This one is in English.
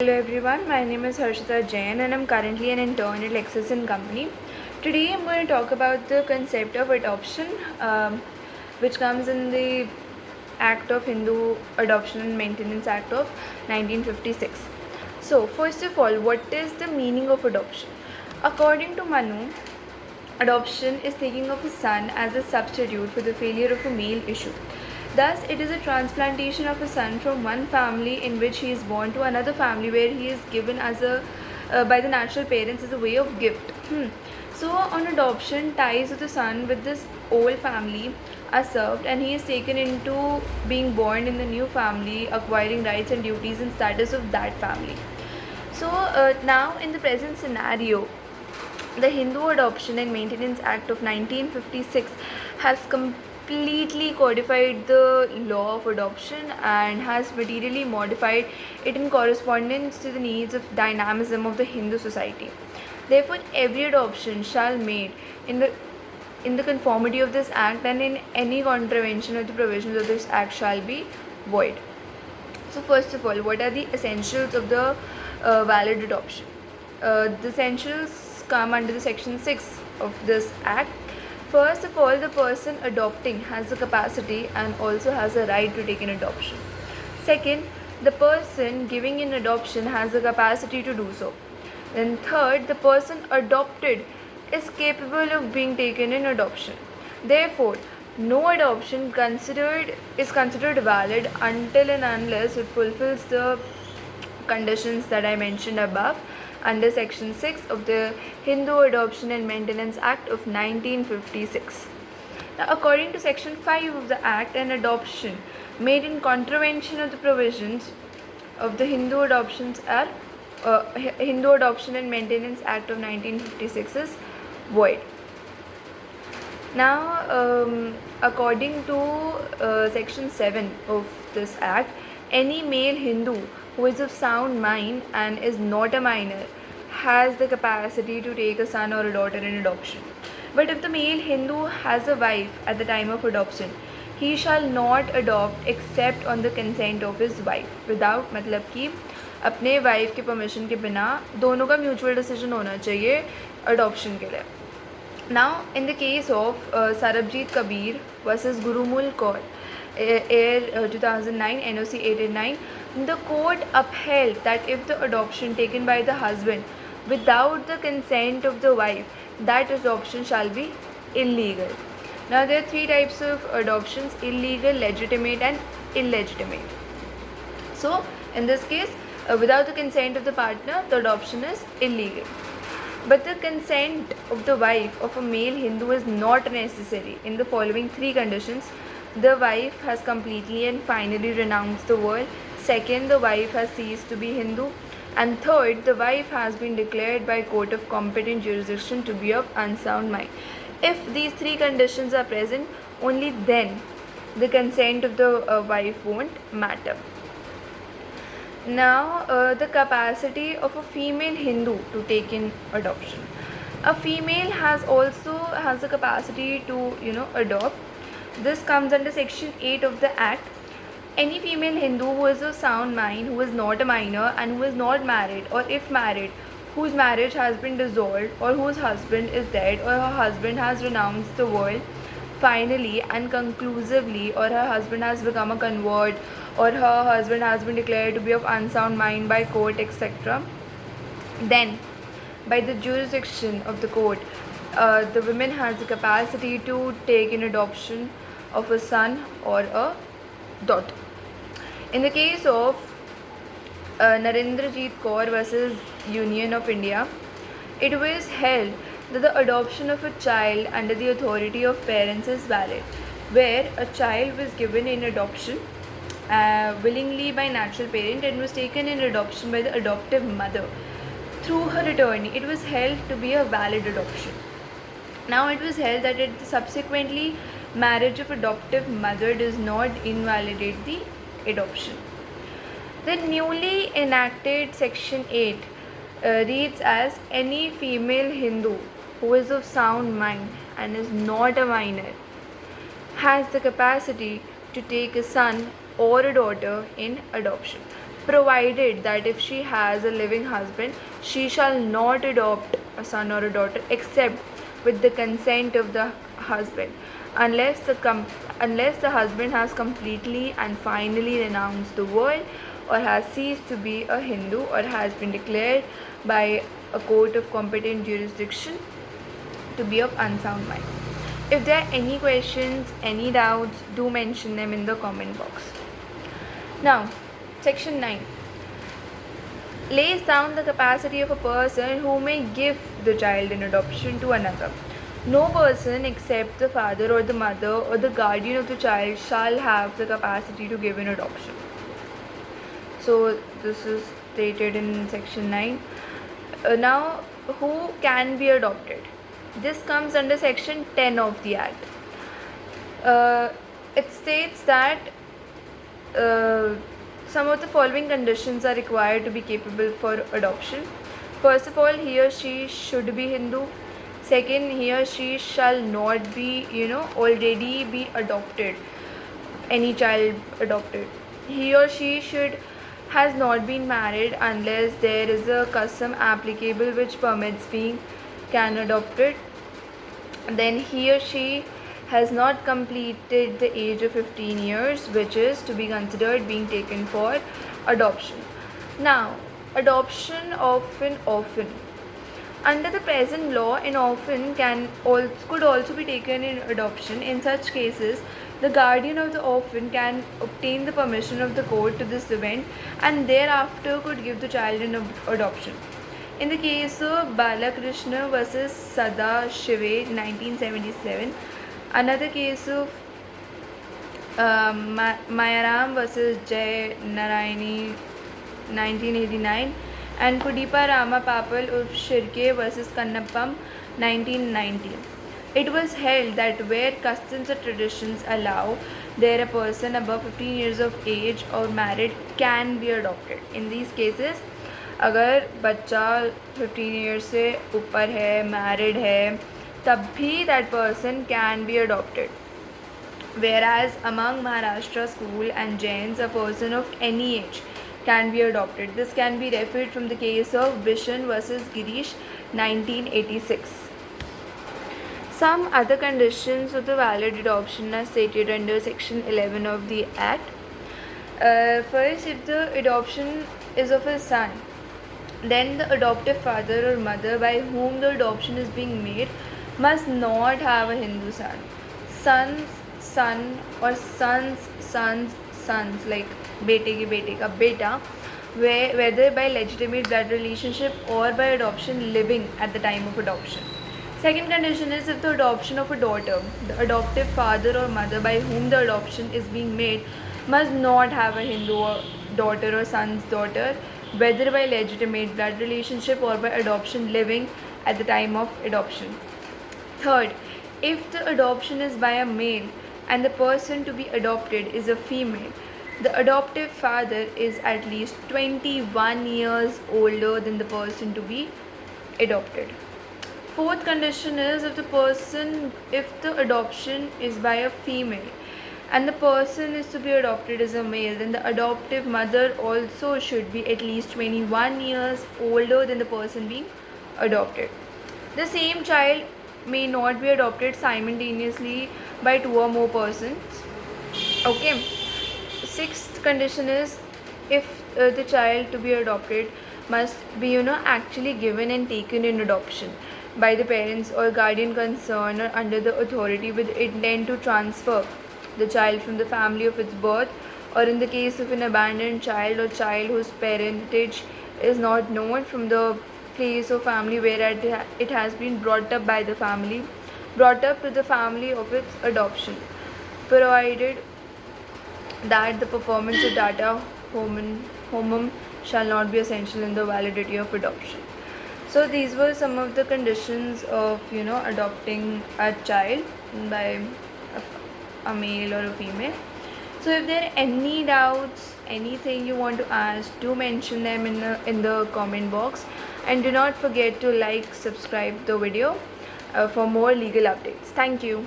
Hello everyone, my name is Harshita Jain and I'm currently an intern at Lexus & Company. Today I'm going to talk about the concept of adoption, which comes in the Act of Hindu Adoption and Maintenance Act of 1956. So first of all, what is the meaning of adoption? According to Manu, adoption is taking of a son as a substitute for the failure of a male issue. Thus, it is a transplantation of a son from one family in which he is born to another family where he is given as a by the natural parents as a way of gift. So, on adoption, ties of the son with this old family are served, and he is taken into being born in the new family, acquiring rights and duties and status of that family. So, now in the present scenario, the Hindu Adoption and Maintenance Act of 1956 has completely codified the law of adoption and has materially modified it in correspondence to the needs of dynamism of the Hindu society. Therefore, every adoption shall made in the conformity of this act, and in any contravention of the provisions of this act shall be void. So first of all, what are the essentials of the valid adoption? The essentials come under the section 6 of this act. First of all, the person adopting has the capacity and also has a right to take an adoption. Second, the person giving in adoption has the capacity to do so. Then third, the person adopted is capable of being taken in adoption. Therefore, no adoption is considered valid until and unless it fulfills the conditions that I mentioned above under section 6 of the Hindu Adoption and Maintenance Act of 1956. Now, according to section 5 of the act, an adoption made in contravention of the provisions of the Hindu Adoption and Maintenance Act of 1956 is void. Now, according to section 7 of this act, any male Hindu who is of sound mind and is not a minor has the capacity to take a son or a daughter in adoption. But if the male Hindu has a wife at the time of adoption, he shall not adopt except on the consent of his wife. Without मतलब कि अपने wife के permission के बिना दोनों का mutual decision होना चाहिए अडॉप्शन के लिए. Now, in the case of Sarabjit Kabir versus Gurumul Kaur, Air 2009, NOC 889, the court upheld that if the adoption taken by the husband without the consent of the wife, that adoption shall be illegal. Now, there are three types of adoptions: illegal, legitimate, and illegitimate. So, in this case, without the consent of the partner, the adoption is illegal. But the consent of the wife of a male Hindu is not necessary in the following three conditions. The wife has completely and finally renounced the world. Second, the wife has ceased to be Hindu. And third, the wife has been declared by court of competent jurisdiction to be of unsound mind. If these three conditions are present, only then the consent of the wife won't matter. Now, the capacity of a female Hindu to take in adoption. A female has the capacity to adopt. This comes under section 8 of the act. Any female Hindu who is of sound mind, who is not a minor and who is not married, or if married, whose marriage has been dissolved, or whose husband is dead, or her husband has renounced the world finally and conclusively, or her husband has become a convert, or her husband has been declared to be of unsound mind by court, etc., then by the jurisdiction of the court, the woman has the capacity to take in adoption of a son or a daughter. In the case of Narendrajit Kaur versus Union of India, it was held that the adoption of a child under the authority of parents is valid, where a child was given in adoption willingly by natural parent and was taken in adoption by the adoptive mother through her attorney. It was held to be a valid adoption. Now, it was held that subsequently marriage of adoptive mother does not invalidate the adoption. The newly enacted section 8 reads as any female Hindu who is of sound mind and is not a minor has the capacity to take a son or a daughter in adoption. provided that if she has a living husband, she shall not adopt a son or a daughter except with the consent of the husband, unless the husband has completely and finally renounced the world, or has ceased to be a Hindu, or has been declared by a court of competent jurisdiction to be of unsound mind. If there are any questions, any doubts, do mention them in the comment box. Now, section 9 lays down the capacity of a person who may give the child in adoption to another. No person except the father or the mother or the guardian of the child shall have the capacity to give in adoption. So this is stated in section 9. Now, who can be adopted? This comes under section 10 of the Act. It states that some of the following conditions are required to be capable for adoption. First of all, he or she should be Hindu. Second, he or she shall not be, already be adopted, any child adopted. He or she has not been married unless there is a custom applicable which permits being can adopted. Then he or she has not completed the age of 15 years, which is to be considered being taken for adoption. Now, adoption of an orphan. Under the present law, an orphan could also be taken in adoption. In such cases, the guardian of the orphan can obtain the permission of the court to this event and thereafter could give the child in adoption. In the case of Balakrishna versus Sada Shive 1977, another case of Mayaram versus Jay Narayani 1989, and Kudipa Rama Papal of Shirke versus Kannappam 1990. It was held that where customs or traditions allow, there a person above 15 years of age or married can be adopted. In these cases, अगर बच्चा 15 years से ऊपर है, married है, तब भी that person can be adopted. Whereas among Maharashtra school and Jains, a person of any age can be adopted. This can be referred from the case of Bishan versus Girish 1986. Some other conditions of the valid adoption are stated under section 11 of the Act. First, if the adoption is of a son, then the adoptive father or mother by whom the adoption is being made must not have a Hindu son. Son's son or son's sons, like bete ke bete ka beta, whether by legitimate blood relationship or by adoption, living at the time of adoption. Second condition is if the adoption of a daughter, the adoptive father or mother by whom the adoption is being made must not have a Hindu daughter or son's daughter, whether by legitimate blood relationship or by adoption, living at the time of adoption. Third, if the adoption is by a male and the person to be adopted is a female, the adoptive father is at least 21 years older than the person to be adopted. Fourth condition is if the adoption is by a female and the person is to be adopted as a male, then the adoptive mother also should be at least 21 years older than the person being adopted. The same child may not be adopted simultaneously by two or more persons. Okay. Sixth condition is if the child to be adopted must be actually given and taken in adoption by the parents or guardian concerned or under the authority with intent to transfer the child from the family of its birth, or in the case of an abandoned child or child whose parentage is not known, from the place or family where it has been brought up to the family of its adoption, provided that the performance of data homum shall not be essential in the validity of adoption. So these were some of the conditions of adopting a child by a male or a female. So if there are any doubts, anything you want to ask, do mention them in the comment box, and do not forget to like, subscribe the video for more legal updates. Thank you.